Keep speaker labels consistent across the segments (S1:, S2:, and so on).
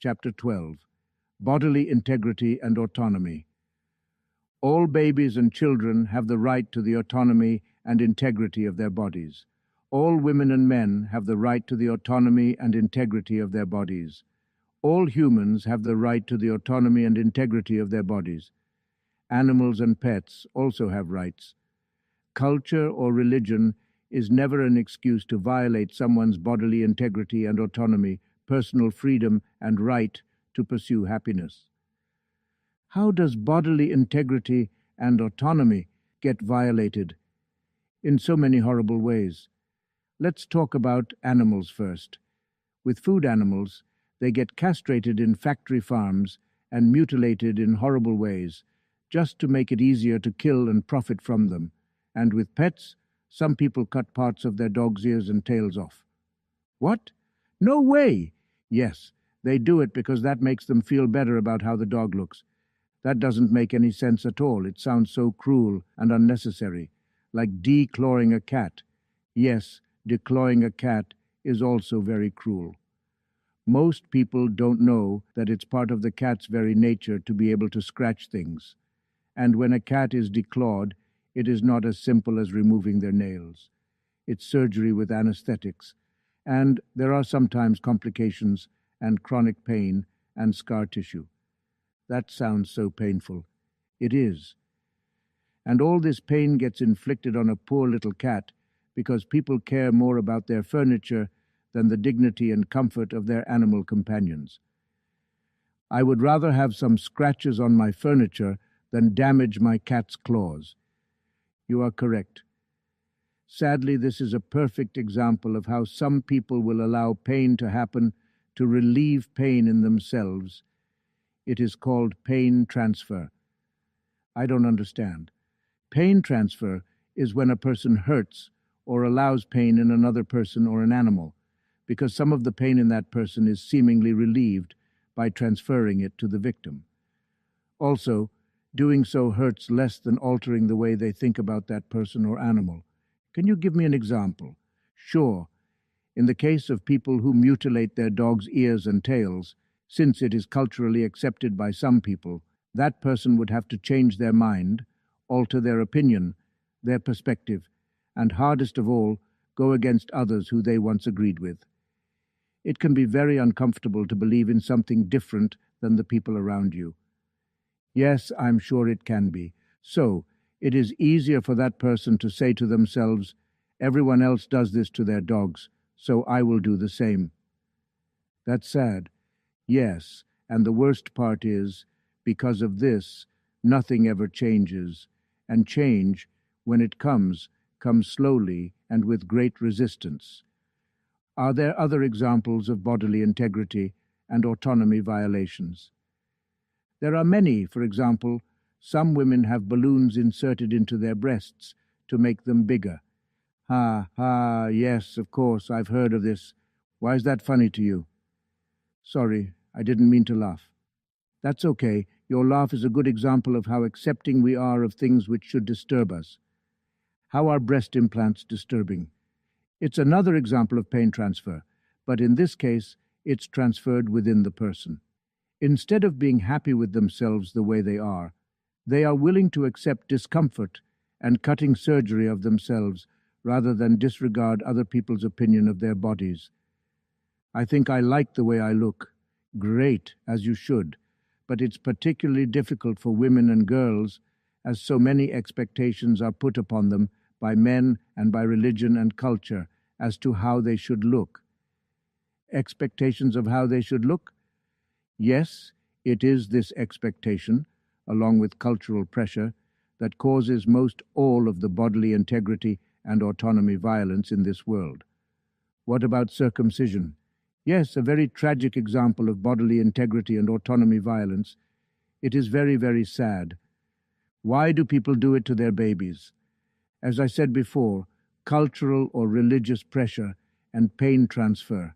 S1: Chapter 12. Bodily Integrity and Autonomy. All babies and children have the right to the autonomy and integrity of their bodies. All women and men have the right to the autonomy and integrity of their bodies. All humans have the right to the autonomy and integrity of their bodies. Animals and pets also have rights. Culture or religion is never an excuse to violate someone's bodily integrity and autonomy, personal freedom, and right to pursue happiness. How does bodily integrity and autonomy get violated? In so many horrible ways. Let's talk about animals first. With food animals, they get castrated in factory farms and mutilated in horrible ways, just to make it easier to kill and profit from them. And with pets, some people cut parts of their dog's ears and tails off. What? No way! Yes, they do it because that makes them feel better about how the dog looks. That doesn't make any sense at all. It sounds so cruel and unnecessary, like declawing a cat. Yes, declawing a cat is also very cruel. Most people don't know that it's part of the cat's very nature to be able to scratch things. And when a cat is declawed, it is not as simple as removing their nails. It's surgery with anesthetics, and there are sometimes complications and chronic pain and scar tissue. That sounds so painful. It is. And all this pain gets inflicted on a poor little cat because people care more about their furniture than the dignity and comfort of their animal companions. I would rather have some scratches on my furniture than damage my cat's claws. You are correct. Sadly, this is a perfect example of how some people will allow pain to happen to relieve pain in themselves. It is called pain transfer. I don't understand. Pain transfer is when a person hurts or allows pain in another person or an animal, because some of the pain in that person is seemingly relieved by transferring it to the victim. Also, doing so hurts less than altering the way they think about that person or animal. Can you give me an example? Sure. In the case of people who mutilate their dog's ears and tails, since it is culturally accepted by some people, that person would have to change their mind, alter their opinion, their perspective, and hardest of all, go against others who they once agreed with. It can be very uncomfortable to believe in something different than the people around you. Yes, I'm sure it can be. So, it is easier for that person to say to themselves, everyone else does this to their dogs, so I will do the same. That's sad. Yes, and the worst part is, because of this, nothing ever changes, and change, when it comes slowly and with great resistance. Are there other examples of bodily integrity and autonomy violations? There are many. For example, some women have balloons inserted into their breasts to make them bigger. Yes, of course, I've heard of this. Why is that funny to you? Sorry, I didn't mean to laugh. That's okay. Your laugh is a good example of how accepting we are of things which should disturb us. How are breast implants disturbing? It's another example of pain transfer, but in this case, it's transferred within the person. Instead of being happy with themselves the way they are willing to accept discomfort and cutting surgery of themselves rather than disregard other people's opinion of their bodies. I think I like the way I look. Great, as you should, but it's particularly difficult for women and girls, as so many expectations are put upon them by men and by religion and culture as to how they should look. Expectations of how they should look? Yes, it is this expectation, along with cultural pressure, that causes most all of the bodily integrity and autonomy violence in this world. What about circumcision? Yes, a very tragic example of bodily integrity and autonomy violence. It is very, very sad. Why do people do it to their babies? As I said before, cultural or religious pressure and pain transfer.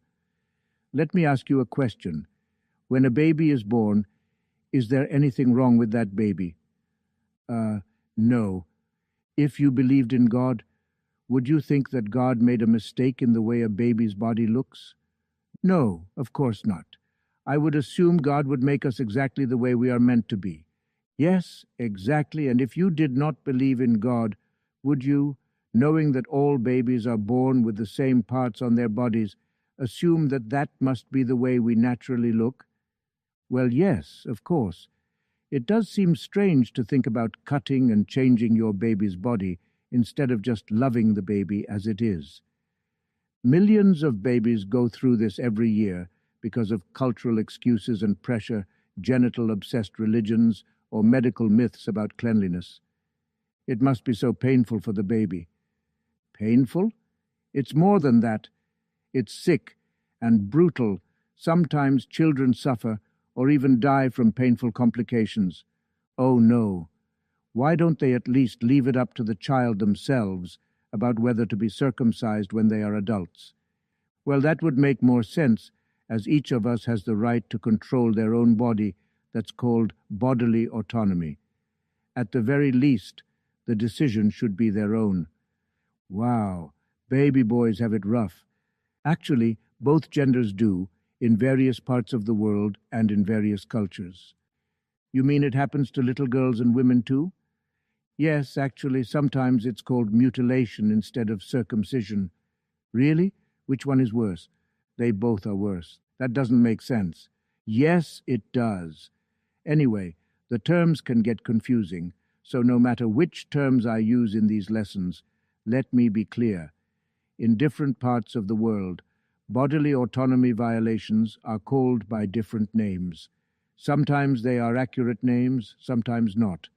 S1: Let me ask you a question. When a baby is born, is there anything wrong with that baby? No. If you believed in God, would you think that God made a mistake in the way a baby's body looks? No, of course not. I would assume God would make us exactly the way we are meant to be. Yes, exactly, and if you did not believe in God, would you, knowing that all babies are born with the same parts on their bodies, assume that that must be the way we naturally look? Well, yes, of course. It does seem strange to think about cutting and changing your baby's body instead of just loving the baby as it is. Millions of babies go through this every year because of cultural excuses and pressure, genital-obsessed religions, or medical myths about cleanliness. It must be so painful for the baby. Painful? It's more than that. It's sick and brutal. Sometimes children suffer or even die from painful complications. Oh no. Why don't they at least leave it up to the child themselves about whether to be circumcised when they are adults? Well, that would make more sense, as each of us has the right to control their own body. That's called bodily autonomy. At the very least, the decision should be their own. Wow, baby boys have it rough. Actually, both genders do, in various parts of the world and in various cultures. You mean it happens to little girls and women too? Yes, actually, sometimes it's called mutilation instead of circumcision. Really? Which one is worse? They both are worse. That doesn't make sense. Yes, it does. Anyway, the terms can get confusing, so no matter which terms I use in these lessons, let me be clear. In different parts of the world, bodily autonomy violations are called by different names. Sometimes they are accurate names, sometimes not.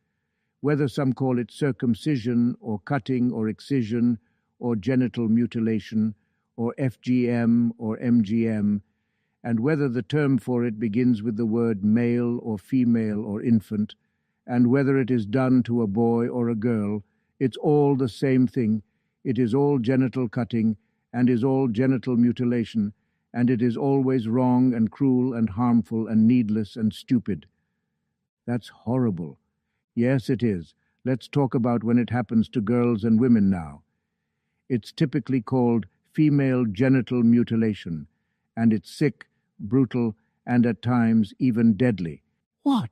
S1: Whether some call it circumcision, or cutting, or excision, or genital mutilation, or FGM, or MGM, and whether the term for it begins with the word male or female or infant, and whether it is done to a boy or a girl, it's all the same thing. It is all genital cutting, and is all genital mutilation, and it is always wrong and cruel and harmful and needless and stupid. That's horrible. Yes, it is. Let's talk about when it happens to girls and women now. It's typically called female genital mutilation, and it's sick, brutal, and at times even deadly. What?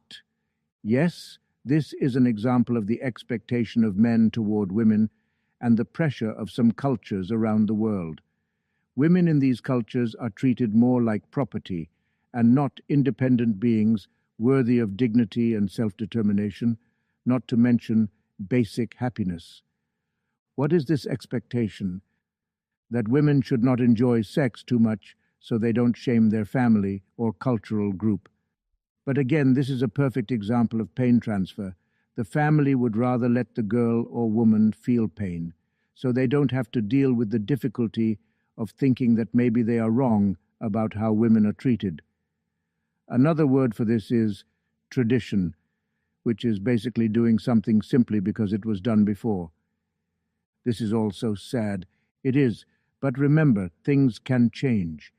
S1: Yes, this is an example of the expectation of men toward women and the pressure of some cultures around the world. Women in these cultures are treated more like property and not independent beings worthy of dignity and self-determination, not to mention basic happiness. What is this expectation? That women should not enjoy sex too much so they don't shame their family or cultural group. But again, this is a perfect example of pain transfer. The family would rather let the girl or woman feel pain, so they don't have to deal with the difficulty of thinking that maybe they are wrong about how women are treated. Another word for this is tradition, which is basically doing something simply because it was done before. This is all so sad. It is, but remember, things can change.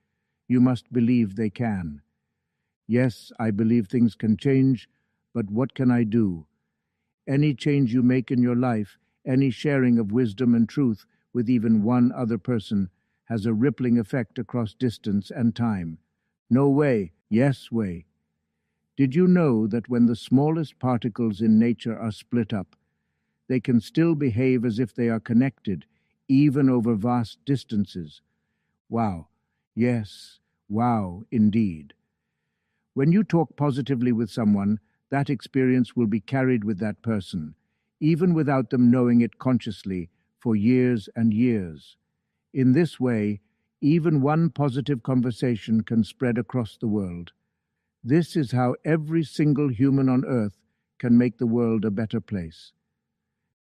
S1: You must believe they can. Yes, I believe things can change, but what can I do? Any change you make in your life, any sharing of wisdom and truth with even one other person, has a rippling effect across distance and time. No way, yes way. Did you know that when the smallest particles in nature are split up, they can still behave as if they are connected, even over vast distances? Wow, yes, wow, indeed. When you talk positively with someone, that experience will be carried with that person, even without them knowing it consciously, for years and years. In this way, even one positive conversation can spread across the world. This is how every single human on earth can make the world a better place.